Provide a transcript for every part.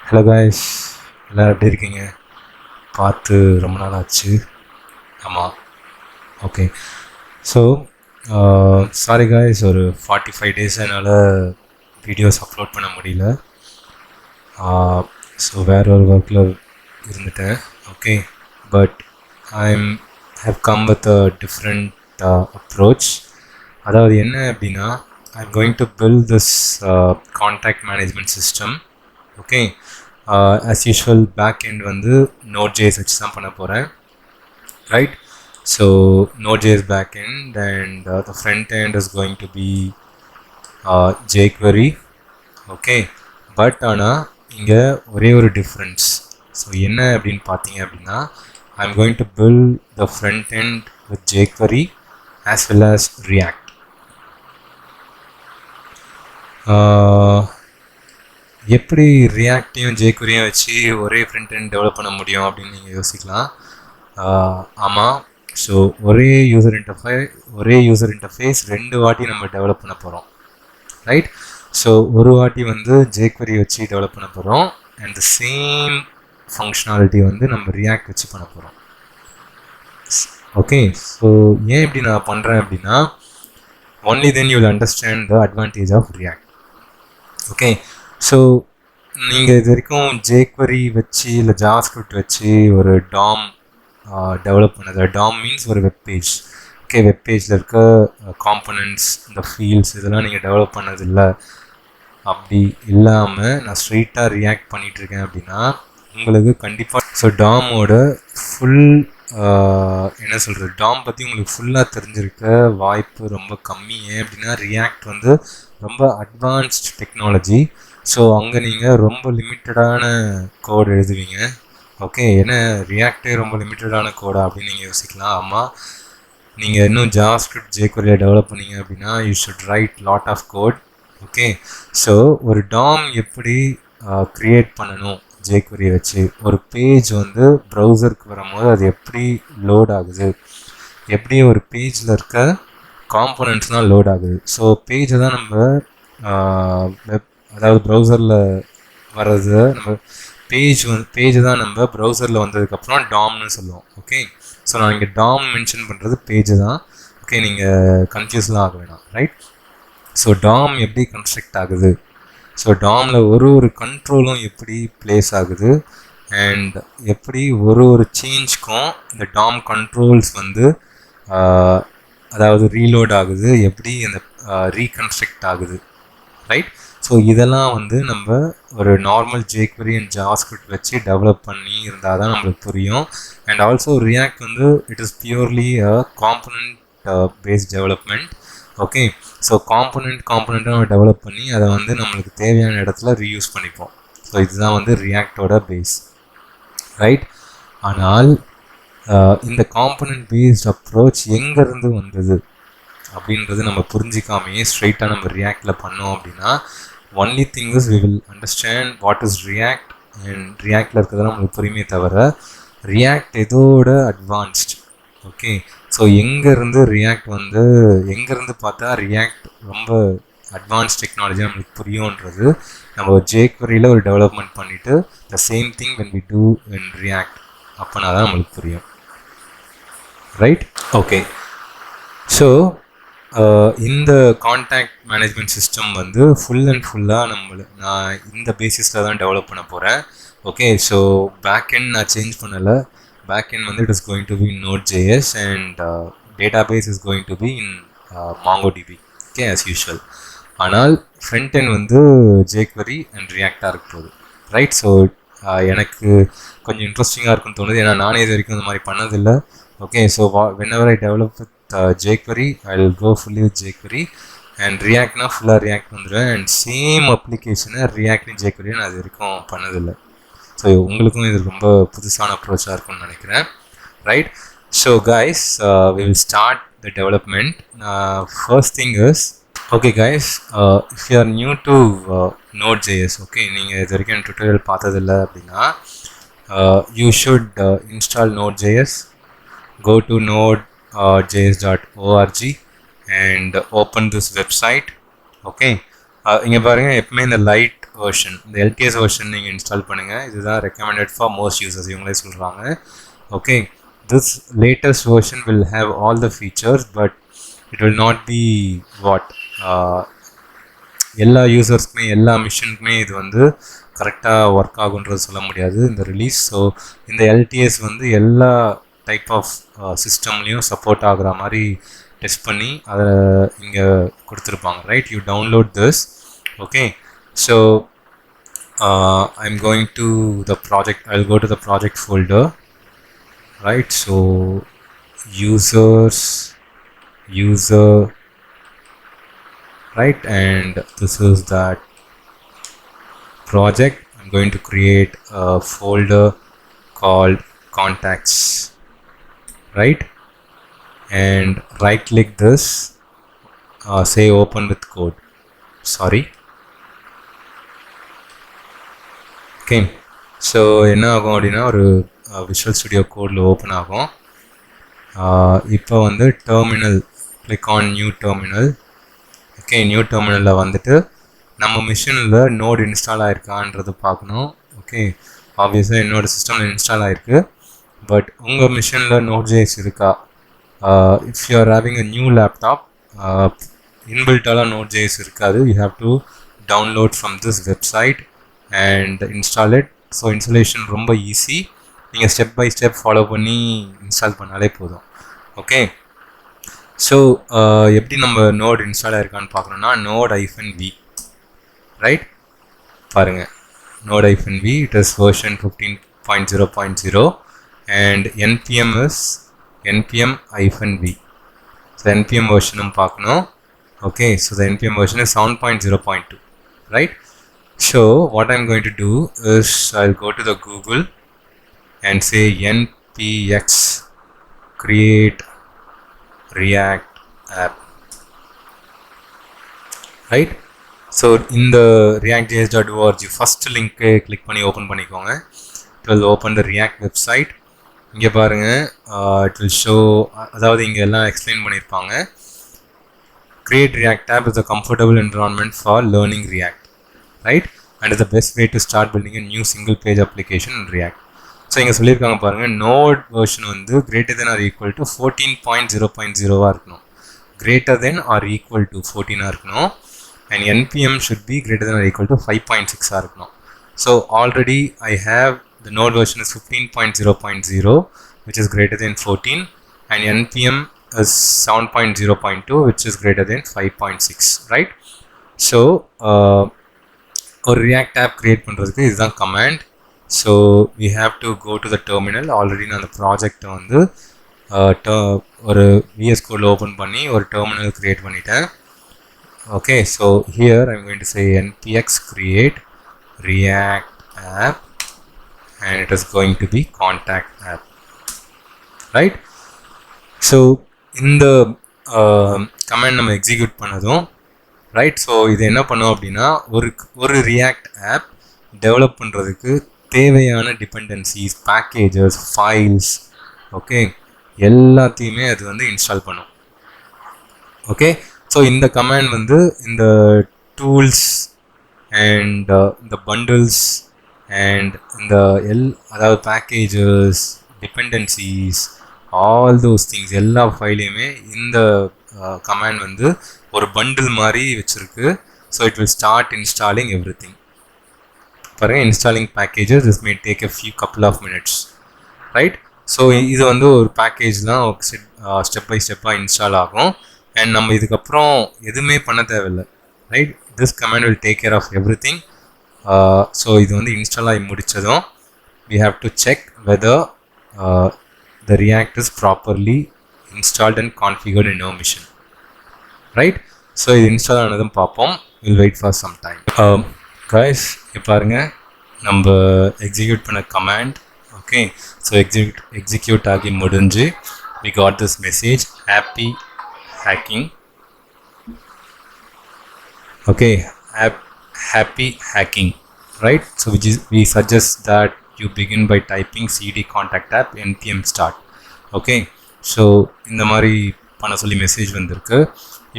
Hello guys, எல்லோரும் எப்படி இருக்கீங்க? பார்த்து ரொம்ப நாள் ஆச்சு. ஆமாம், ஓகே. ஸோ சாரி காய்ஸ், ஒரு 45 days என்னால் வீடியோஸ் அப்லோட் பண்ண முடியல. ஸோ வேற ஒரு ஒர்க்கில் இருந்துட்டேன். Okay, but I'm have come with a different approach. அதாவது என்ன அப்படின்னா, I'm going to build this contact management system. Okay, as usual backend வந்து nodejs வச்சு தான் பண்ண போகிறேன், right? So nodejs backend and the front end is going to be jQuery. Okay, but ஆனால் இங்கே ஒரே ஒரு டிஃப்ரென்ஸ். ஸோ என்ன அப்படின்னு பார்த்தீங்க அப்படின்னா, I'm going to build the front end with jQuery as well as React. எப்படி ரியாக்டையும் ஜேக்வரியும் வச்சு ஒரே ஃப்ரண்ட் எண்ட் டெவலப் பண்ண முடியும் அப்படின்னு நீங்கள் யோசிக்கலாம். ஆமாம், ஸோ ஒரே யூசர் இன்டர்ஃபேஸ் 2 வாட்டி நம்ம டெவலப் பண்ண போகிறோம், ரைட்? ஸோ ஒரு வாட்டி வந்து ஜேக்வரி வச்சு டெவலப் பண்ண போகிறோம் அண்ட் த சேம் ஃபங்க்ஷனாலிட்டி வந்து நம்ம ரியாக்ட் வச்சு பண்ண போகிறோம். ஓகே, ஸோ ஏன் இப்படி நான் பண்ணுறேன் அப்படின்னா, only then you will understand the advantage of React. Okay, so நீங்கள் இது வரைக்கும் jQuery வச்சு இல்லை ஜாவாஸ்கிரிப்ட் வச்சு ஒரு டாம் டெவலப் பண்ணது. டாம் மீன்ஸ் ஒரு வெப்பேஜ். ஓகே, வெப்பேஜில் இருக்க காம்பனன்ட்ஸ், இந்த ஃபீல்ட்ஸ் இதெல்லாம் நீங்கள் டெவலப் பண்ணதில்லை. அப்படி இல்லாமல் நான் ஸ்ட்ரெயிட்டாக ரியாக்ட் பண்ணிகிட்ருக்கேன் அப்படின்னா உங்களுக்கு கண்டிப்பாக ஸோ டாமோட ஃபுல் என்ன சொல்கிறது, டாம் பற்றி உங்களுக்கு ஃபுல்லாக தெரிஞ்சிருக்க வாய்ப்பு ரொம்ப கம்மி. ஏன் அப்படின்னா ரியாக்ட் வந்து ரொம்ப அட்வான்ஸ்ட் டெக்னாலஜி. ஸோ அங்கே நீங்கள் ரொம்ப லிமிட்டடான கோட் எழுதுவீங்க. ஓகே, ஏன்னா ரியாக்டே ரொம்ப லிமிட்டடான கோடா அப்படின்னு நீங்கள் யோசிக்கலாம். ஆமாம், நீங்கள் இன்னும் ஜாவாஸ்கிரிப்ட் jQuery டெவலப் பண்ணீங்க அப்படின்னா you should write lot of code. Okay, so ஒரு டாம் எப்படி க்ரியேட் பண்ணணும் jQuery வச்சு, ஒரு பேஜ் வந்து ப்ரௌசருக்கு வரும்போது அது எப்படி லோட் ஆகுது, எப்படி ஒரு பேஜில் இருக்க காம்போனன்ட்ஸ் தான் லோட் ஆகுது. ஸோ பேஜை தான் நம்ம அதாவது ப்ரௌசரில் வர்றது, நம்ம பேஜ் தான் நம்ம ப்ரௌசரில் வந்ததுக்கப்புறம் டாம்னு சொல்லுவோம். ஓகே, ஸோ நான் இங்கே டாம் மென்ஷன் பண்ணுறது பேஜ் தான். ஓகே, நீங்கள் கன்ஃபியூஸ்லாம் ஆக வேணாம், ரைட்? ஸோ டாம் எப்படி கன்ஸ்ட்ரக்ட் ஆகுது, ஸோ டாமில் ஒரு கண்ட்ரோலும் எப்படி பிளேஸ் ஆகுது அண்ட் எப்படி ஒரு சேஞ்ச்க்கும் இந்த டாம் கண்ட்ரோல்ஸ் வந்து அதாவது ரீலோட் ஆகுது, எப்படி அந்த ரீகன்ஸ்ட்ரக்ட் ஆகுது, ரைட்? ஸோ இதெல்லாம் வந்து நம்ம ஒரு நார்மல் jQuery அண்ட் ஜாவாஸ்கிரிப்ட் வச்சு டெவலப் பண்ணி இருந்தால் தான் நம்மளுக்கு புரியும். அண்ட் ஆல்சோ ரியாக்ட் வந்து it is purely a component based development. Okay, so காம்பனண்ட்டாக நம்ம டெவலப் பண்ணி அதை வந்து நம்மளுக்கு தேவையான இடத்துல ரீயூஸ் பண்ணிப்போம். ஸோ இதுதான் வந்து ரியாக்டோட பேஸ், ரைட்? ஆனால் இந்த காம்பனண்ட் பேஸ்ட் அப்ரோச் எங்கேருந்து வந்தது அப்படின்றது நம்ம புரிஞ்சிக்காமையே ஸ்ட்ரெயிட்டாக நம்ம ரியாக்டில் பண்ணோம் அப்படின்னா only thing is we will understand what is react and ரியாக்டில் இருக்கிறது நம்மளுக்கு புரியுமே தவிர ரியாக்ட் எதோட அட்வான்ஸ்ட். ஓகே, ஸோ எங்கேருந்து ரியாக்ட் வந்து எங்கேருந்து பார்த்தா ரியாக்ட் ரொம்ப அட்வான்ஸ் டெக்னாலஜி நம்மளுக்கு புரியுன்றது நம்ம jQueryயில் ஒரு டெவலப்மெண்ட் பண்ணிவிட்டு the same thing when we do in React அப்போனா தான் நம்மளுக்கு புரியும், ரைட்? ஓகே, ஸோ இந்த கான்டாக்ட் மேனேஜ்மெண்ட் சிஸ்டம் வந்து ஃபுல் அண்ட் ஃபுல்லாக நான் இந்த பேசிஸில் தான் டெவலப் பண்ண போகிறேன். ஓகே, ஸோ பேக்எண்ட் நான் சேஞ்ச் பண்ணலை. பேக்எண்ட் வந்து it is going to be nodejs and database is going to be in mongodb. Okay, as usual. ஆனால் ஃப்ரண்ட் எண்ட் வந்து jQuery அண்ட் ரியாக்டாக இருக்க போகுது, ரைட்? ஸோ எனக்கு கொஞ்சம் இன்ட்ரெஸ்டிங்காக இருக்குன்னு தோணுது, ஏன்னா நானே இது வரைக்கும் இந்த மாதிரி பண்ணதில்லை. Okay, so whenever I develop with jQuery I will go fully with jQuery and Reactனா ஃபுல்லாக ரியாக்ட் வந்துடுவேன் அண்ட் சேம் அப்ளிகேஷனை ரியாக்ட்னு jQuery நான் அது வரைக்கும் பண்ணதில்லை. ஸோ உங்களுக்கும் இது ரொம்ப புதுசான அப்ரோச்சாக இருக்கும்னு நினைக்கிறேன், right? So guys, we will start the development. First thing is, okay guys, if you are new to nodejs, okay, நீங்கள் இது வரைக்கும் டுட்டோரியல் பார்த்ததில்லை அப்படின்னா you should install nodejs. Go to nodejs.org and open this website. Okay, இங்கே பாருங்கள், எப்பவுமே இந்த light version. இந்த LTS version நீங்கள் இன்ஸ்டால் பண்ணுங்கள். இதுதான் recommended for most users இவங்களே சொல்கிறாங்க. Okay, this latest version will have all the features, but it will not be what எல்லா யூசர்ஸ்க்குமே எல்லா மிஷினுக்குமே இது வந்து கரெக்டாக ஒர்க் ஆகுன்றது சொல்ல முடியாது இந்த ரிலீஸ். ஸோ இந்த LTS வந்து எல்லா டைப் ஆஃப் சிஸ்டம்லேயும் சப்போர்ட் ஆகுற மாதிரி டெஸ்ட் பண்ணி அதை இங்கே கொடுத்துருப்பாங்க. Right, you download this. Okay, so I'm going to the project. I'll go to the project folder. Right, so user, right, and this is that project. I'm going to create a folder called contacts, right, and right click this, say open with code. Sorry. Okay, so என்ன ஆகும் அப்படின்னா ஒரு visual studio கோடில் open ஆகும். இப்போ வந்து terminal, click on new terminal. Okay, new டெர்மினலில் வந்துட்டு நம்ம மிஷினில் நோட் இன்ஸ்டால் ஆகிருக்கான்றது பார்க்கணும். ஓகே, ஆப்வியஸாக என்னோடய சிஸ்டமில் இன்ஸ்டால் ஆகிருக்கு, பட் உங்கள் மிஷினில் nodejs இருக்கா? If you are having a new laptop, இன்பில்ட்டாலாம் nodejs இருக்காது. You have to download from this website and install it. So installation ரொம்ப ஈஸி. நீங்கள் ஸ்டெப் பை ஸ்டெப் ஃபாலோ பண்ணி இன்ஸ்டால் பண்ணாலே போதும். ஓகே, ஸோ எப்படி நம்ம நோட் இன்ஸ்டால் ஆயிருக்கான்னு பார்க்கணுன்னா node-v, ரைட், பாருங்கள், node-v, it is version 15.0.0 and npm is npm-v. So npm versionும் பார்க்கணும். Okay, so the npm version is 7.0.2, right? So what I'm going to do is I'll go to the Google and say npx create react app, right? So in the reactjs.org first link click பண்ணி open பண்ணிக்கோங்க. It will open the React website. இங்கே பாருங்க, it will show, அதாவது இங்கே எல்லாம் explain பண்ணியிருப்பாங்க. Create React app is a comfortable environment for learning React, right, and is the best way to start building a new single page application in React. So இங்கே சொல்லியிருக்காங்க பாருங்கள், note version வந்து greater than or equal to 14.0.0 இருக்கணும், greater than or equal to 14 இருக்கணும், and npm should be greater than or equal to 5.6 இருக்கணும். So already I have the node version is 15.0.0 which is greater than 14 and npm is 7.0.2 which is greater than 5.6, right? So ஒரு react app create பண்ணுறதுக்கு இதுதான் command. So we have to go to the terminal. Already நான் அந்த ப்ராஜெக்டை வந்து ஒரு VS கோடில் open பண்ணி ஒரு டெர்மினல் க்ரியேட் பண்ணிட்டேன். Okay, so here I'm going to say npx create react app and it is going to be contact app, right? So இந்த command நம்ம எக்ஸிக்யூட் பண்ணதும், ரைட், ஸோ இது என்ன பண்ணும் அப்படின்னா ஒரு ரியாக்ட் ஆப் டெவலப் பண்ணுறதுக்கு தேவையான டிபெண்டன்சிஸ், பேக்கேஜஸ், ஃபைல்ஸ், ஓகே, எல்லாத்தையுமே அது வந்து இன்ஸ்டால் பண்ணும். ஓகே, ஸோ இந்த கமாண்ட் வந்து இந்த டூல்ஸ் அண்ட் இந்த பண்டில்ஸ் அண்ட் இந்த அதாவது packages, dependencies, all those things எல்லா ஃபைலையுமே இந்த கமாண்ட் வந்து ஒரு பண்டில் மாதிரி வச்சுருக்கு. So it will start installing எவ்ரி திங். பாருங்கள், installing packages, this may take a few couple of minutes, right? So இது வந்து ஒரு பேக்கேஜ் தான் ஸ்டெப் பை ஸ்டெப்பாக இன்ஸ்டால் ஆகும். அண்ட் நம்ம இதுக்கப்புறம் எதுவுமே பண்ண தேவையில்லை, right? This command will take care of எவ்ரி திங். ஸோ இது வந்து இன்ஸ்டால் ஆகி முடித்ததும் we have to check whether the React is properly installed and configured in our machine, right? So இது இன்ஸ்டால் ஆனதும் பார்ப்போம். we'll wait for some time. guys, இப்போ பாருங்க, நம்ம எக்ஸிக்யூட் பண்ண கமாண்ட், ஓகே, ஸோ எக்ஸிக்யூட் ஆகி முடிஞ்சு we got this message, happy hacking. Okay, happy hacking, right? So we suggest that you begin by typing cd contact app npm start. Okay, so இந்த மாதிரி பண்ண சொல்லி மெசேஜ் வந்திருக்கு.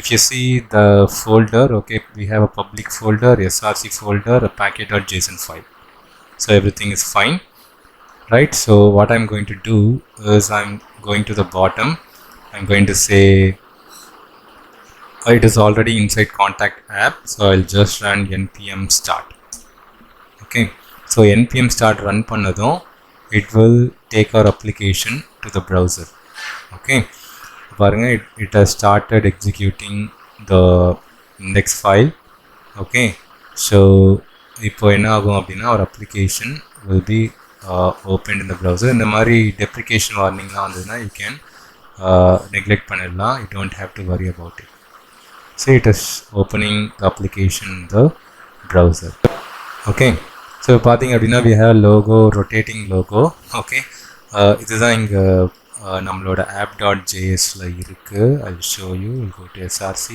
if you see the folder, okay, we have a public folder, src folder, a package.json file. So everything is fine, right? So what I'm going to do is I'm going to the bottom. I'm going to say it is already inside contact app, so I'll just run npm start. Okay, so npm start run பண்ணதும் it will take our application to the browser. Okay, பாருங்க, it has started executing the index file. Okay, so இப்போ என்ன ஆகும் அப்படின்னா our application will be opened in the browser. இந்த மாதிரி deprecation warningலாம் வந்ததுன்னா you can neglect பண்ணிடலாம். You don't have to worry about it. So it is opening the application in the browser. Okay, so பார்த்தீங்க அப்படின்னா we have logo, rotating logo. Okay, இதுதான் இங்கே நம்மளோட app.jsல இருக்கு. I'll show you. We'll go to src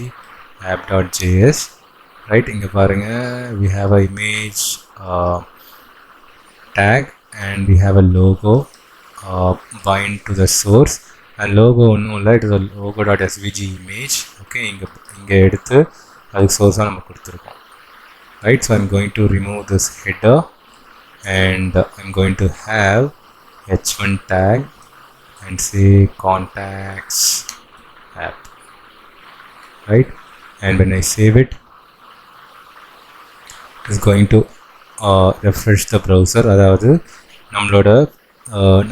app.js. right, இங்கே பாருங்க, we have a image tag and we have a logo bind to the source. and logo ஒன்றும் இல்லை, it is a logo.svg image. okay, இங்கே எடுத்து அதுக்கு சோர்ஸாக நம்ம கொடுத்துருக்கோம். right, so I'm going to remove this header and I'm going to have h1 tag and say contacts app. right, and when I save it, it is going to refresh the browser. அதாவது நம்மளோட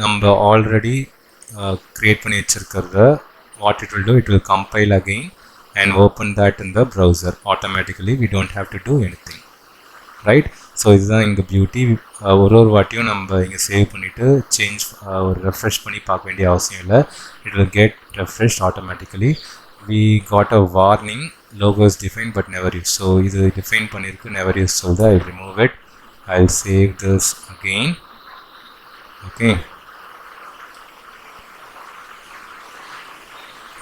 நம்ம already create பண்ணி வச்சிருக்கிறத what it will do, it will compile again and open that in the browser automatically. We don't have to do anything. right, so இதுதான் இங்கே beauty. ஒரு வாட்டியும் நம்ம இங்கே சேவ் பண்ணிவிட்டு சேஞ்ச் ஒரு ரெஃப்ரெஷ் பண்ணி பார்க்க வேண்டிய அவசியம் இல்லை. it will get refreshed automatically. we got a warning, logo is defined but never used. so இது define பண்ணியிருக்கு, never used சொல்லுது. I'll remove it. I'll save this again. okay,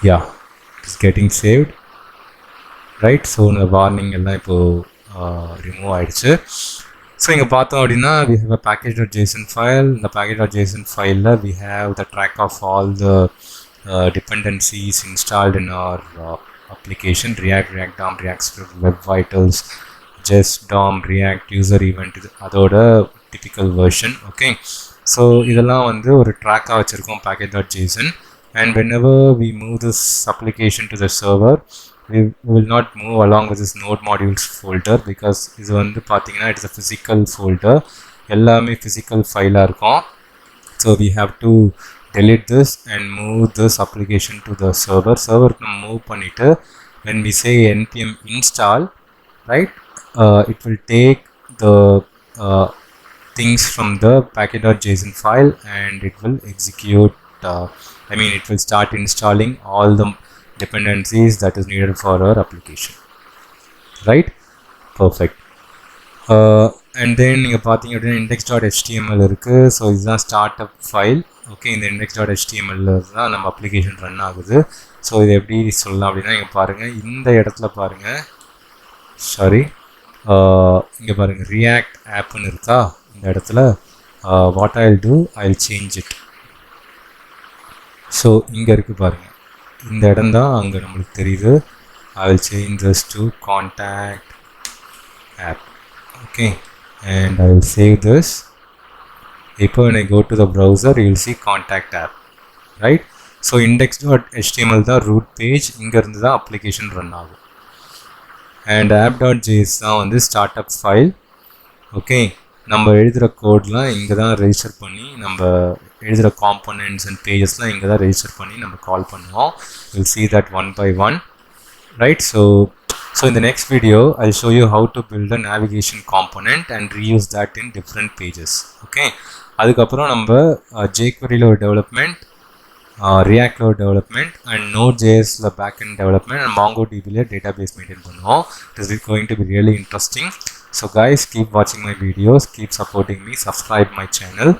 yeah, it is getting saved. right, so இந்த warning எல்லாம் இப்போது remove ஆகிடுச்சு. So இங்கே பார்த்தோம் அப்படின்னா we have a package.json file. இந்த package.json ஃபைலில் we have the track of all the dependencies installed in our application. react, react dom, react script, web vitals, just dom, react user event, அதோட typical version. okay, so இதெல்லாம் வந்து ஒரு ட்ராக்காக வச்சுருக்கோம் package.json. and whenever we move this application to the server, we will not move along with this node modules folder because இது வந்து பார்த்தீங்கன்னா it is a physical folder. எல்லாமே physical ஃபைலாக இருக்கும். so we have to delete this and move this application to the server. நம்ம move பண்ணிவிட்டு when we say npm install, right, it will take the things from the package.json file and it will execute, it will start installing all the dependencies that is needed for our application. right, perfect. and then நீங்கள் பார்த்தீங்க அப்படின்னா index.html இருக்குது. So இதுதான் start up file. Okay, இந்த index.html தான் நம்ம application run ஆகுது. So இது எப்படி சொல்லலாம் அப்படின்னா, இங்கே பாருங்கள், இந்த இடத்துல பாருங்கள், சாரி, இங்கே பாருங்கள், ரியாக்ட் ஆப்னு இருக்கா இந்த இடத்துல. What I'll do, I'll change it. So இங்கே இருக்குது பாருங்கள், இந்த இடம் தான் அங்கே நம்மளுக்கு தெரியுது. I will change this to contact app. okay, and I will save this. இப்போ when I go to the browser, you will see contact app. right, so index.html தான் root page. இங்கேருந்து தான் application run ஆகும். and app.js தான் வந்து startup file. okay, நம்ம எழுதுகிற கோட்லாம் இங்கே தான் ரெஜிஸ்டர் பண்ணி, நம்ம எழுதுகிற காம்போனன்ட்ஸ் அண்ட் பேஜஸ்லாம் இங்கே தான் ரெஜிஸ்டர் பண்ணி நம்ம கால் பண்ணுவோம். Will see that one by one. right, so in the next video I'll show you how to build a navigation component and reuse that in different pages. okay, அதுக்கப்புறம் நம்ம jQueryல ஒரு development, Reactல ஒரு development and nodejsல backend development and mongodbல database maintain பண்ணுவோம். This is going to be really interesting. so guys, keep watching my videos, keep supporting me, subscribe my channel.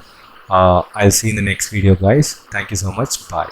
I'll see you in the next video guys. Thank you so much. Bye.